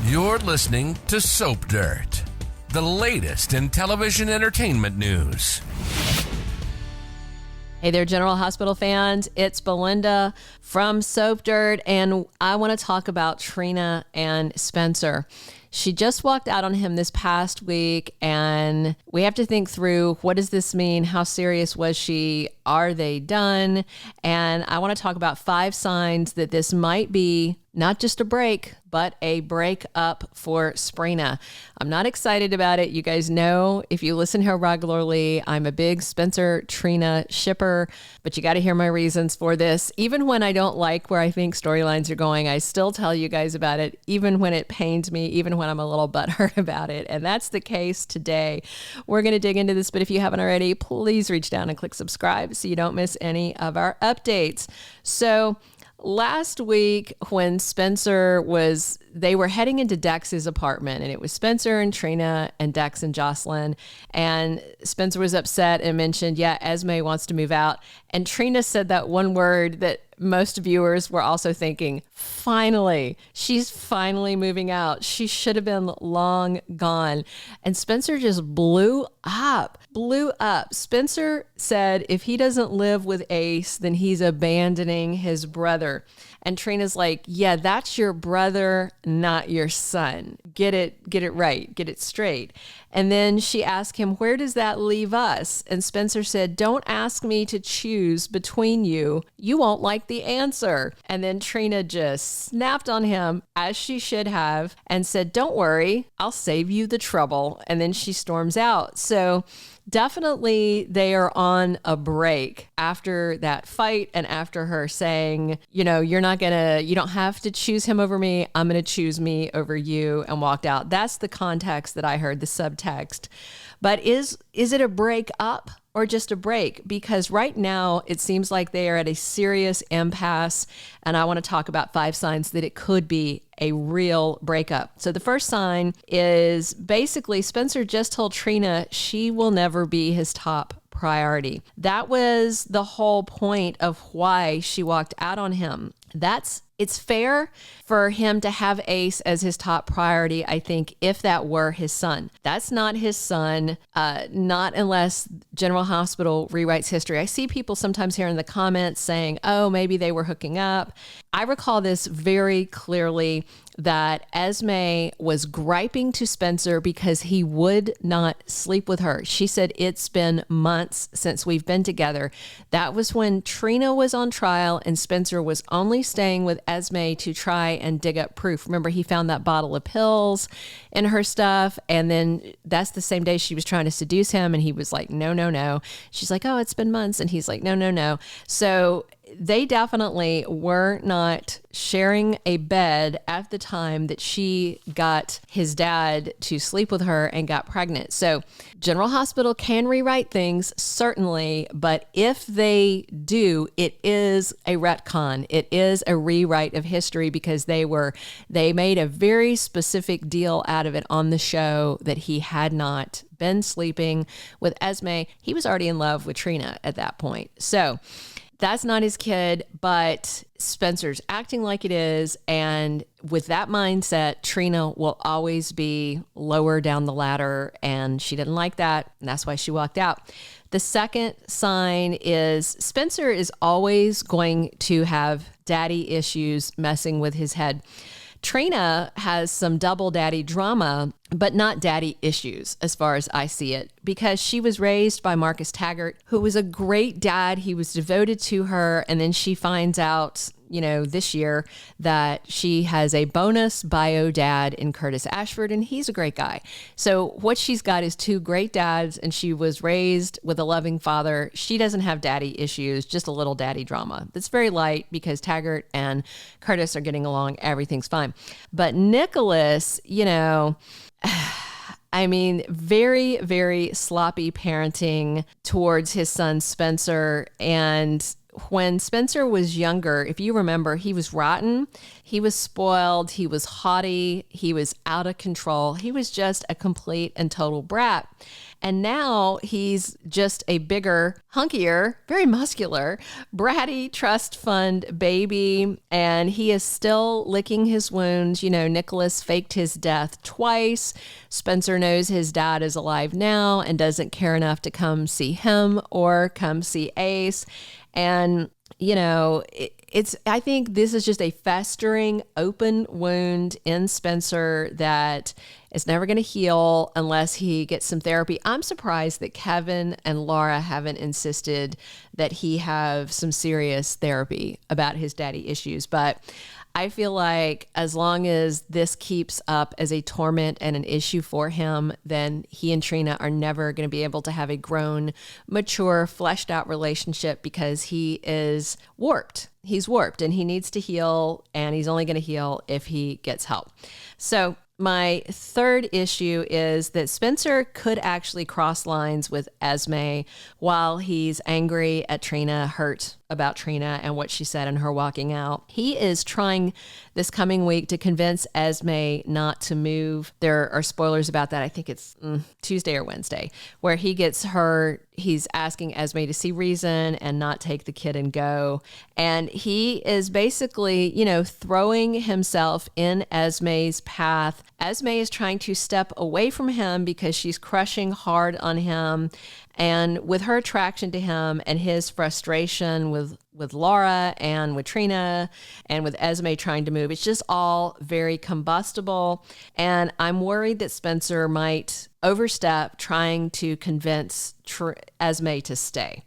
You're listening to Soap Dirt, the latest in television entertainment news. Hey there, General Hospital fans. It's Belinda from Soap Dirt, and I want to talk about Trina and Spencer. She just walked out on him this past week, and we have to think through, what does this mean? How serious was she? Are they done? And I want to talk about 5 signs that this might be not just a break, but a breakup for Sprina. I'm not excited about it. You guys know, if you listen here regularly, I'm a big Spencer Trina shipper, but you got to hear my reasons for this. Even when I don't like where I think storylines are going, I still tell you guys about it, even when it pains me, even when I'm a little butthurt about it. And that's the case today. We're going to dig into this, but if you haven't already, please reach down and click subscribe so you don't miss any of our updates. So last week when they were heading into Dex's apartment, and it was Spencer and Trina and Dex and Jocelyn, and Spencer was upset and mentioned, Esme wants to move out. And Trina said that one word that most viewers were also thinking, finally, she's finally moving out. She should have been long gone. And Spencer just blew up. Spencer said if he doesn't live with Ace, then he's abandoning his brother. And Trina's like, yeah, that's your brother, not your son. Get it right. Get it straight. And then she asked him, where does that leave us? And Spencer said, don't ask me to choose between you. You won't like the answer. And then Trina just snapped on him, as she should have, and said, don't worry, I'll save you the trouble. And then she storms out. So definitely they are on a break after that fight, and after her saying, you don't have to choose him over me. I'm going to choose me over you, and walked out. That's the context that I heard, the subtext. But is it a break up or just a break? Because right now it seems like they are at a serious impasse, and I want to talk about 5 signs that it could be a real breakup. So the first sign is basically Spencer just told Trina she will never be his top priority. That was the whole point of why she walked out on him. It's fair for him to have Ace as his top priority, I think, if that were his son. That's not his son, not unless General Hospital rewrites history. I see people sometimes here in the comments saying, oh, maybe they were hooking up. I recall this very clearly, that Esme was griping to Spencer because he would not sleep with her. She said, it's been months since we've been together. That was when Trina was on trial and Spencer was only staying with Esme to try and dig up proof. Remember, he found that bottle of pills in her stuff, and then that's the same day she was trying to seduce him, and he was like, no. She's like, oh, it's been months, and he's like, no. So they definitely were not sharing a bed at the time that she got his dad to sleep with her and got pregnant. So General Hospital can rewrite things, certainly, but if they do, it is a retcon. It is a rewrite of history, because they made a very specific deal out of it on the show that he had not been sleeping with Esme. He was already in love with Trina at that point. So that's not his kid, but Spencer's acting like it is. And with that mindset, Trina will always be lower down the ladder, and she didn't like that. And that's why she walked out. The second sign is Spencer is always going to have daddy issues messing with his head. Trina has some double daddy drama, but not daddy issues as far as I see it, because she was raised by Marcus Taggart, who was a great dad. He was devoted to her. And then she finds out, this year that she has a bonus bio dad in Curtis Ashford, and he's a great guy. So what she's got is 2 great dads, and she was raised with a loving father. She doesn't have daddy issues, just a little daddy drama. That's very light because Taggart and Curtis are getting along. Everything's fine. But Nicholas, very, very sloppy parenting towards his son Spencer. And when Spencer was younger, if you remember, he was rotten. He was spoiled. He was haughty. He was out of control. He was just a complete and total brat. And now he's just a bigger, hunkier, very muscular, bratty trust fund baby. And he is still licking his wounds. You know, Nicholas faked his death twice. Spencer knows his dad is alive now and doesn't care enough to come see him or come see Ace. And, you know, I think this is just a festering open wound in Spencer that is never going to heal unless he gets some therapy. I'm surprised that Kevin and Laura haven't insisted that he have some serious therapy about his daddy issues. But I feel like as long as this keeps up as a torment and an issue for him, then he and Trina are never going to be able to have a grown, mature, fleshed out relationship because he is warped. He's warped and he needs to heal, and he's only going to heal if he gets help. So my third issue is that Spencer could actually cross lines with Esme while he's angry at Trina, hurt about Trina and what she said in her walking out. He is trying this coming week to convince Esme not to move. There are spoilers about that. I think it's Tuesday or Wednesday, where he's asking Esme to see reason and not take the kid and go. And he is basically, you know, throwing himself in Esme's path. Esme is trying to step away from him because she's crushing hard on him. And with her attraction to him and his frustration with Laura and with Trina and with Esme trying to move, it's just all very combustible. And I'm worried that Spencer might overstep trying to convince Esme to stay.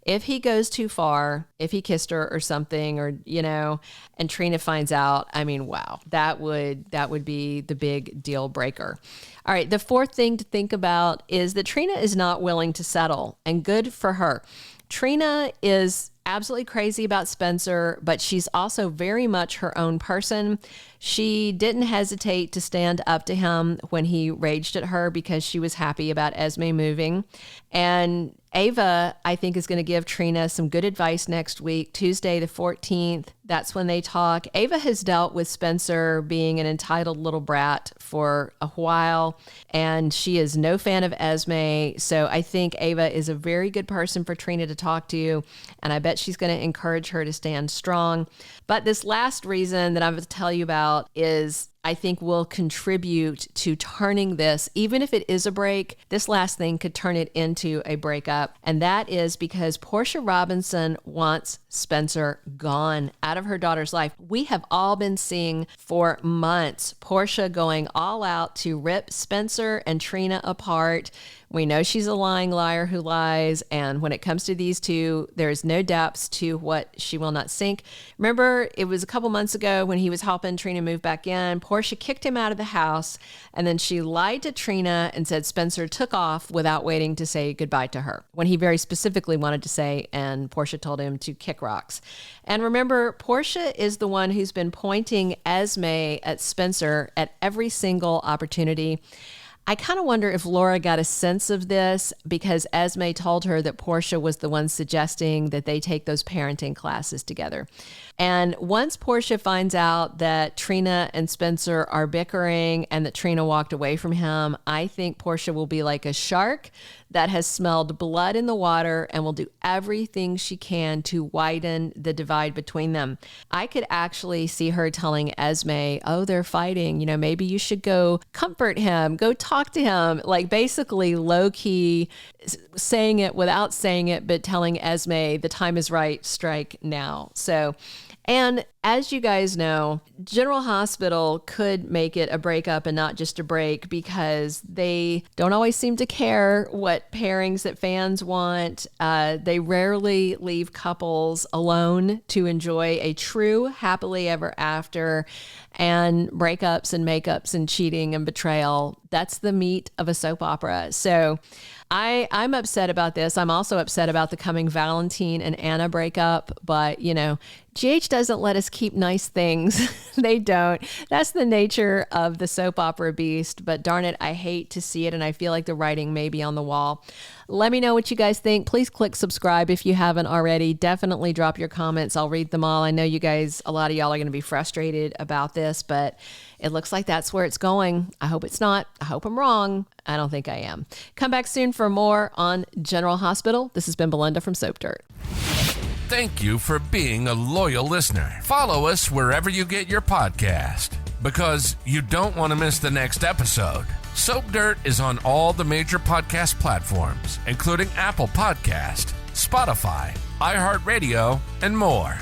If he goes too far, if he kissed her or something, or, you know, and Trina finds out, I mean, wow, that would be the big deal breaker. All right. The fourth thing to think about is that Trina is not willing to settle, and good for her. Trina is absolutely crazy about Spencer, but she's also very much her own person. She didn't hesitate to stand up to him when he raged at her because she was happy about Esme moving. And Ava, I think, is going to give Trina some good advice next week, Tuesday the 14th. That's when they talk. Ava has dealt with Spencer being an entitled little brat for a while, and she is no fan of Esme. So I think Ava is a very good person for Trina to talk to, and I bet she's going to encourage her to stand strong. But this last reason that I'm going to tell you about is I think will contribute to turning this, even if it is a break, this last thing could turn it into a breakup. And that is because Portia Robinson wants Spencer gone out of her daughter's life. We have all been seeing for months Portia going all out to rip Spencer and Trina apart. We know she's a lying liar who lies. And when it comes to these two, there's no depths to what she will not sink. Remember, it was a couple months ago when he was helping Trina move back in. Portia kicked him out of the house, and then she lied to Trina and said Spencer took off without waiting to say goodbye to her, when he very specifically wanted to say, and Portia told him to kick rocks. And remember, Portia is the one who's been pointing Esme at Spencer at every single opportunity. I kind of wonder if Laura got a sense of this because Esme told her that Portia was the one suggesting that they take those parenting classes together. And once Portia finds out that Trina and Spencer are bickering and that Trina walked away from him, I think Portia will be like a shark that has smelled blood in the water and will do everything she can to widen the divide between them. I could actually see her telling Esme, oh, they're fighting. You know, maybe you should go comfort him, go talk to him, like basically low key saying it without saying it, but telling Esme the time is right, strike now. So, and as you guys know, General Hospital could make it a breakup and not just a break because they don't always seem to care what pairings that fans want. They rarely leave couples alone to enjoy a true happily ever after, and breakups and makeups and cheating and betrayal. That's the meat of a soap opera. So I'm upset about this. I'm also upset about the coming Valentine and Anna breakup, but you know, GH doesn't let us keep nice things. They don't. That's the nature of the soap opera beast. But darn it, I hate to see it, and I feel like the writing may be on the wall. Let me know what you guys think. Please click subscribe if you haven't already. Definitely drop your comments. I'll read them all. I know you guys, a lot of y'all are going to be frustrated about this, but it looks like that's where it's going. I hope it's not. I hope I'm wrong. I don't think I am. Come back soon for more on General Hospital. This has been Belinda from Soap Dirt. Thank you for being a loyal listener. Follow us wherever you get your podcast, because you don't want to miss the next episode. Soap Dirt is on all the major podcast platforms, including Apple Podcast, Spotify, iHeartRadio, and more.